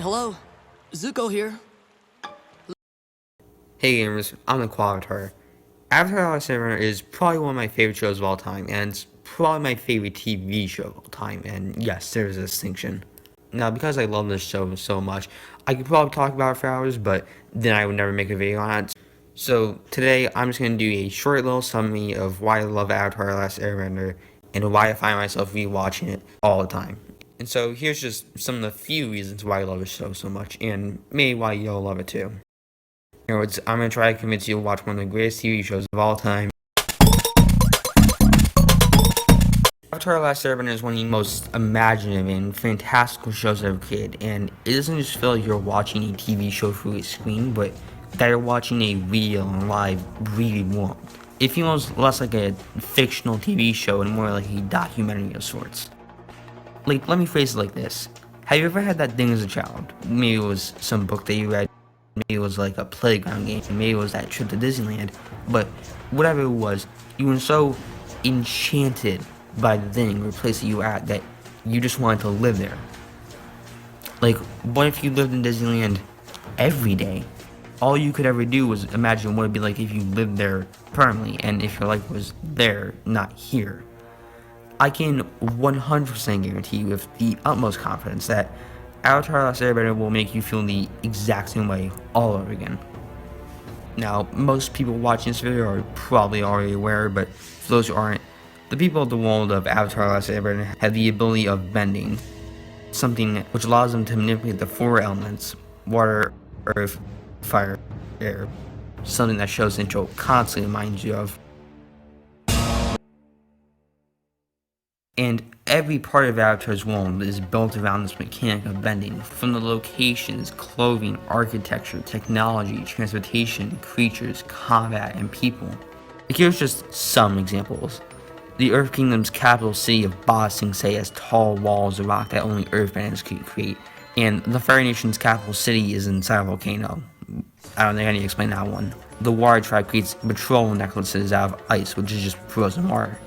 Hello? Zuko here. Hey gamers, I'm the Quavatar. Avatar: Last Airbender is probably one of my favorite shows of all time, and it's probably my favorite TV show of all time, and yes, there's a distinction. Now, because I love this show so much, I could probably talk about it for hours, but then I would never make a video on it. So today, I'm just going to do a short little summary of why I love Avatar: Last Airbender, and why I find myself rewatching it all the time. And so here's just some of the few reasons why I love this show so much, and maybe why you'll love it too. I'm going to try to convince you to watch one of the greatest TV shows of all time. Avatar: Last Airbender is one of the most imaginative and fantastical shows ever created, and it doesn't just feel like you're watching a TV show through a screen, but that you're watching a real and live, breathing world. It feels less like a fictional TV show and more like a documentary of sorts. Like, let me phrase it like this. Have you ever had that thing as a child? Maybe it was some book that you read. Maybe it was like a playground game, maybe it was that trip to Disneyland, but whatever it was, you were so enchanted by the thing or place that you were at that you just wanted to live there. Like, what if you lived in Disneyland every day? All you could ever do was imagine what it'd be like if you lived there permanently, and if your life was there, not here. I can 100% guarantee you with the utmost confidence that Avatar: Last Airbender will make you feel the exact same way all over again. Now, most people watching this video are probably already aware, but for those who aren't, the people of the world of Avatar: Last Airbender have the ability of bending, something which allows them to manipulate the four elements: water, earth, fire, air, something that show's intro constantly reminds you of. And every part of Avatar's world is built around this mechanic of bending, from the locations, clothing, architecture, technology, transportation, creatures, combat, and people. Here's just some examples. The Earth Kingdom's capital city of Ba Sing Se has tall walls of rock that only Earthbenders could create, and the Fire Nation's capital city is inside a volcano. I don't think I need to explain that one. The Water Tribe creates patrol necklaces out of ice, which is just frozen water.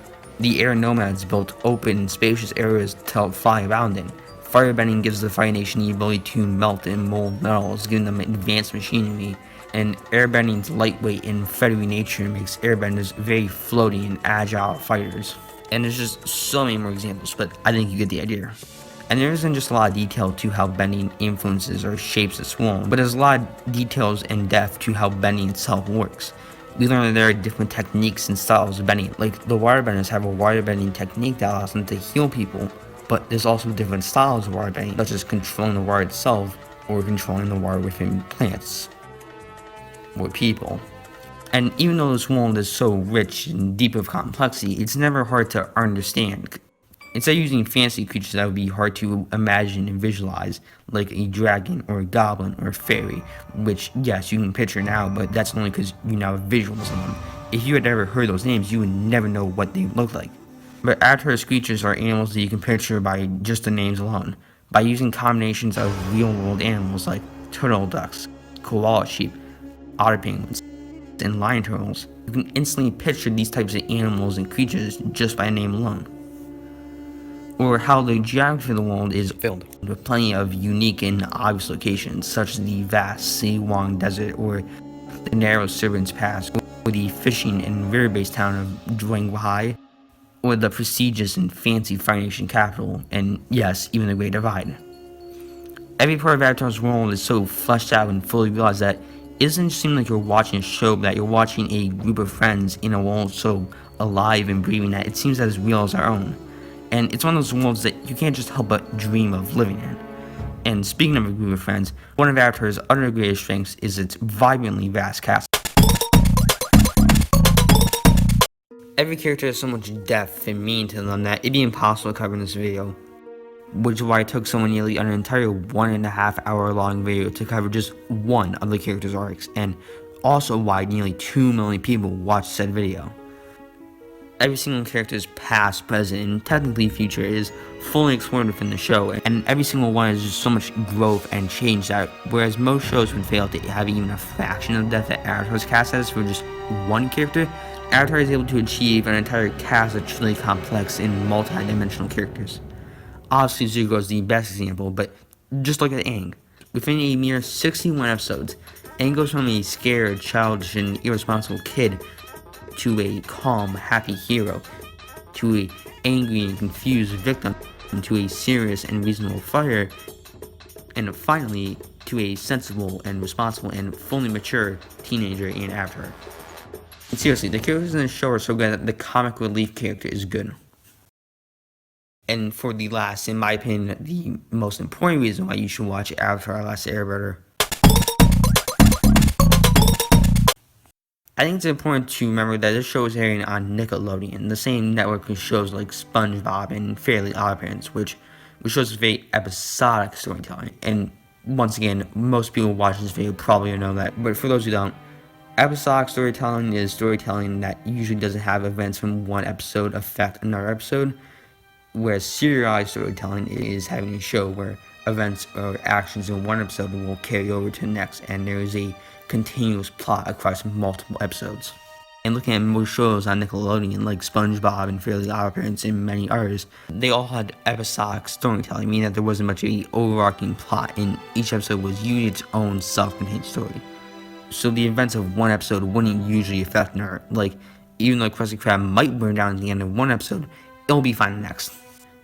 The air nomads built open, spacious areas to help fly around in. Firebending gives the Fire Nation the ability to melt and mold metals, giving them advanced machinery. And airbending's lightweight and feathery nature makes airbenders very floaty and agile fighters. And there's just so many more examples, but I think you get the idea. And there isn't just a lot of detail to how bending influences or shapes its world, but there's a lot of details and depth to how bending itself works. We learn that there are different techniques and styles of bending. Like, the waterbenders have a waterbending technique that allows them to heal people, but there's also different styles of waterbending, such as controlling the water itself or controlling the water within plants or people. And even though this world is so rich and deep of complexity, it's never hard to understand. Instead of using fancy creatures that would be hard to imagine and visualize, like a dragon or a goblin or a fairy, which, yes, you can picture now, but that's only because you now have visuals of them. If you had ever heard those names, you would never know what they look like. But Avatar's creatures are animals that you can picture by just the names alone. By using combinations of real-world animals like turtle ducks, koala sheep, otter penguins, and lion turtles, you can instantly picture these types of animals and creatures just by name alone. Or how the geography of the world is filled with plenty of unique and obvious locations, such as the vast Siwang Desert, or the narrow Serpent's Pass, or the fishing and river-based town of Zhuanghai, or the prestigious and fancy Fire Nation capital, and yes, even the Great Divide. Every part of Avatar's world is so fleshed out and fully realized that it doesn't seem like you're watching a show, but that you're watching a group of friends in a world so alive and breathing that it seems as real as our own. And it's one of those worlds that you can't just help but dream of living in. And speaking of a group of friends, one of Avatar's other greatest strengths is its vibrantly vast cast. Every character has so much depth and meaning to them that it'd be impossible to cover in this video, which is why it took someone nearly an entire 1.5 hour long video to cover just one of the character's arcs, and also why nearly 2 million people watched said video. Every single character's past, present, and technically future is fully explored within the show, and every single one is just so much growth and change that, whereas most shows would fail to have even a fraction of the depth that Avatar's cast has for just one character, Avatar is able to achieve an entire cast of truly complex and multi-dimensional characters. Obviously, Zuko is the best example, but just look at Aang. within a mere 61 episodes, and goes from a scared, childish, and irresponsible kid to a calm, happy hero, to a angry and confused victim, to a serious and reasonable fighter, and finally to a sensible and responsible and fully mature teenager in Avatar. And seriously, the characters in the show are so good that the comic relief character is good. And for the last, in my opinion, the most important reason why you should watch Avatar: Last Airbender, I think it's important to remember that this show is airing on Nickelodeon, the same network with shows like SpongeBob and Fairly OddParents, which shows very episodic storytelling. And once again, most people watching this video probably know that, but for those who don't, episodic storytelling is storytelling that usually doesn't have events from one episode affect another episode, whereas serialized storytelling is having a show where events or actions in one episode will carry over to the next, and there is a continuous plot across multiple episodes. And looking at most shows on Nickelodeon, like SpongeBob and Fairly OddParents and many others, they all had episodic storytelling, meaning that there wasn't much of an overarching plot, and each episode was usually its own self-contained story. So the events of one episode wouldn't usually affect another. Like, even though Krusty Krab might burn down at the end of one episode, it'll be fine next.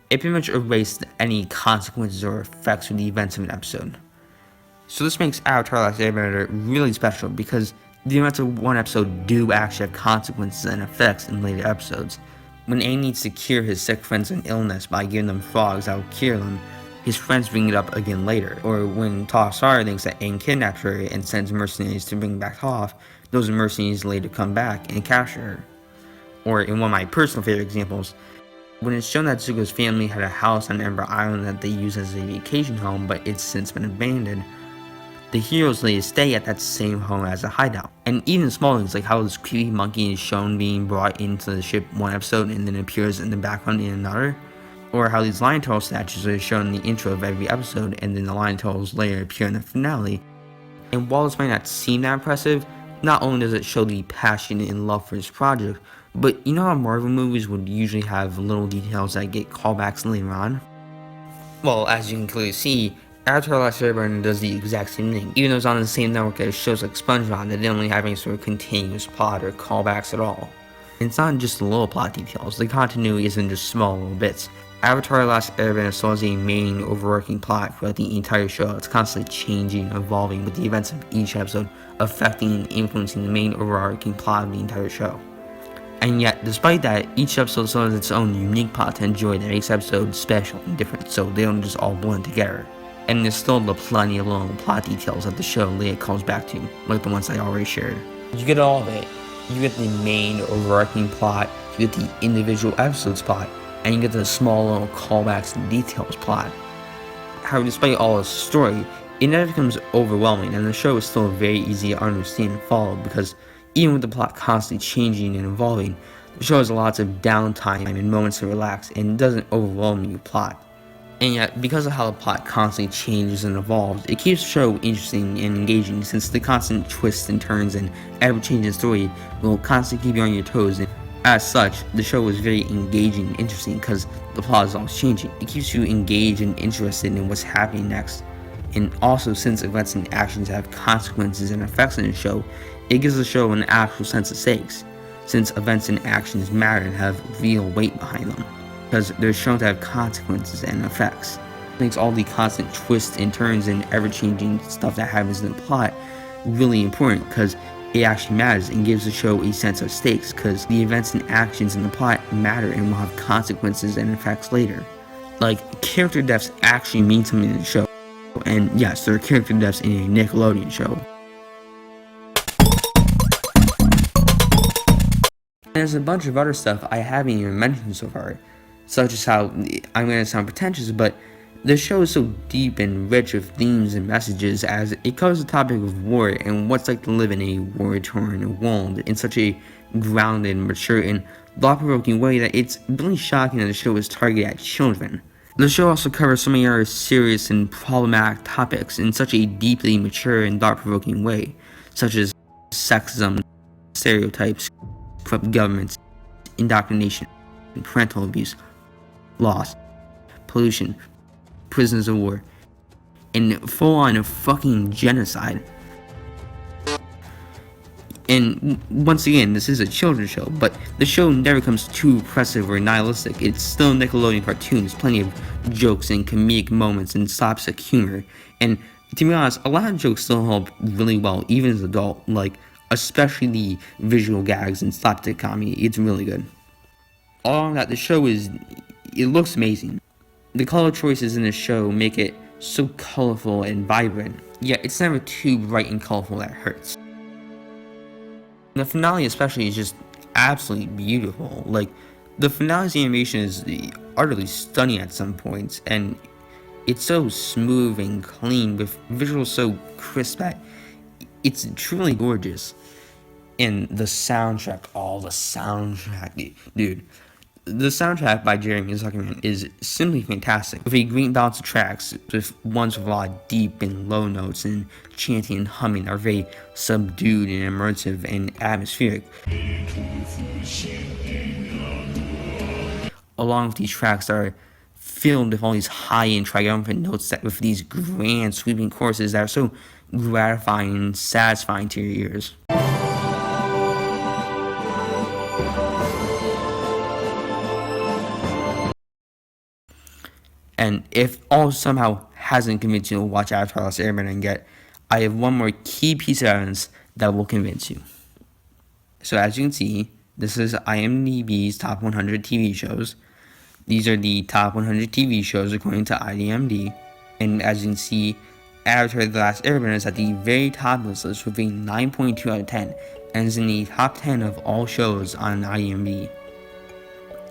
It pretty much erased any consequences or effects of the events of an episode. So this makes Avatar: Last Airbender really special because the events of one episode do actually have consequences and effects in later episodes. When Aang needs to cure his sick friends an illness by giving them frogs that will cure them, his friends bring it up again later. Or when Toph Sara thinks that Aang kidnapped her and sends mercenaries to bring back Toph, those mercenaries later come back and capture her. Or in one of my personal favorite examples, when it's shown that Zuko's family had a house on Ember Island that they use as a vacation home, but it's since been abandoned, the heroes later stay at that same home as a hideout. And even small things like how this creepy monkey is shown being brought into the ship one episode and then appears in the background in another, or how these lion turtle statues are shown in the intro of every episode and then the lion turtles later appear in the finale. And while this might not seem that impressive, not only does it show the passion and love for this project, but you know how Marvel movies would usually have little details that get callbacks later on? Well, as you can clearly see, Avatar: Last Airbender does the exact same thing, even though it's on the same network as shows like SpongeBob that didn't really have any sort of continuous plot or callbacks at all. And it's not just the little plot details, the continuity isn't just small little bits. Avatar: Last Airbender still has a main overarching plot throughout the entire show. It's constantly changing and evolving with the events of each episode affecting and influencing the main overarching plot of the entire show. And yet, despite that, each episode still has its own unique plot to enjoy that makes episodes special and different, so they don't just all blend together. And there's still the plenty of little plot details that the show later comes back to, like the ones I already shared. You get all of it. You get the main overarching plot, you get the individual episodes plot, and you get the small little callbacks and details plot. However, despite all the story, it never becomes overwhelming, and the show is still very easy to understand and follow because even with the plot constantly changing and evolving, the show has lots of downtime and moments to relax and doesn't overwhelm you with plot. And yet, because of how the plot constantly changes and evolves, it keeps the show interesting and engaging since the constant twists and turns and ever-changing story will constantly keep you on your toes. And as such, the show is very engaging and interesting because the plot is always changing. It keeps you engaged and interested in what's happening next. And also, since events and actions have consequences and effects in the show, it gives the show an actual sense of stakes, since events and actions matter and have real weight behind them, because they're shown to have consequences and effects. It makes all the constant twists and turns and ever-changing stuff that happens in the plot really important, because it actually matters and gives the show a sense of stakes, because the events and actions in the plot matter and will have consequences and effects later. Like, character deaths actually mean something in the show, and yes, there are character deaths in a Nickelodeon show. And there's a bunch of other stuff I haven't even mentioned so far, such as how, I'm going to sound pretentious, but the show is so deep and rich with themes and messages as it covers the topic of war and what's like to live in a war-torn world in such a grounded, mature, and thought-provoking way that it's really shocking that the show is targeted at children. The show also covers so many other serious and problematic topics in such a deeply mature and thought-provoking way, such as sexism, stereotypes, corrupt governments, indoctrination, parental abuse, loss, pollution, prisoners of war, and full-on fucking genocide. And once again, this is a children's show, but the show never comes too oppressive or nihilistic. It's still Nickelodeon cartoons, plenty of jokes and comedic moments and slapstick humor. And to be honest, a lot of jokes still hold up really well, even as an adult, like especially the visual gags and slapstick comedy. It's really good. Along that, the show it looks amazing. The color choices in the show make it so colorful and vibrant, yet it's never too bright and colorful that it hurts. The finale especially is just absolutely beautiful. Like, the finale's animation is utterly stunning at some points, and it's so smooth and clean with visuals so crisp that it's truly gorgeous. And the soundtrack, dude. The soundtrack by Jeremy Zuckerman is simply fantastic, with a great balance of tracks, with ones with a lot of deep and low notes, and chanting and humming are very subdued and immersive and atmospheric. Along with these tracks that are filled with all these high and triumphant notes that with these grand sweeping choruses that are so gratifying and satisfying to your ears. And if all somehow hasn't convinced you to watch Avatar: Last Airbender and yet, I have one more key piece of evidence that will convince you. So as you can see, this is IMDb's top 100 TV shows. These are the top 100 TV shows according to IMDb. And as you can see, Avatar: The Last Airbender is at the very top of this list with a 9.2 out of 10, and is in the top 10 of all shows on IMDb.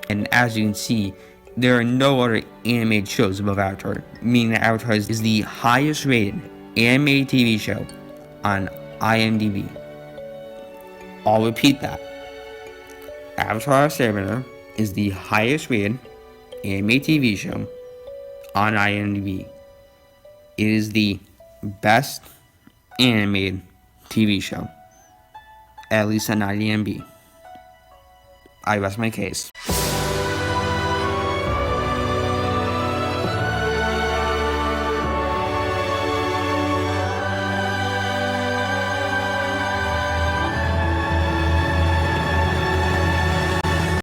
And as you can see, there are no other animated shows above Avatar, meaning that Avatar is the highest rated animated TV show on IMDb. I'll repeat that. Avatar: Last Airbender is the highest rated animated TV show on IMDb. It is the best animated TV show, at least on IMDb. I rest my case.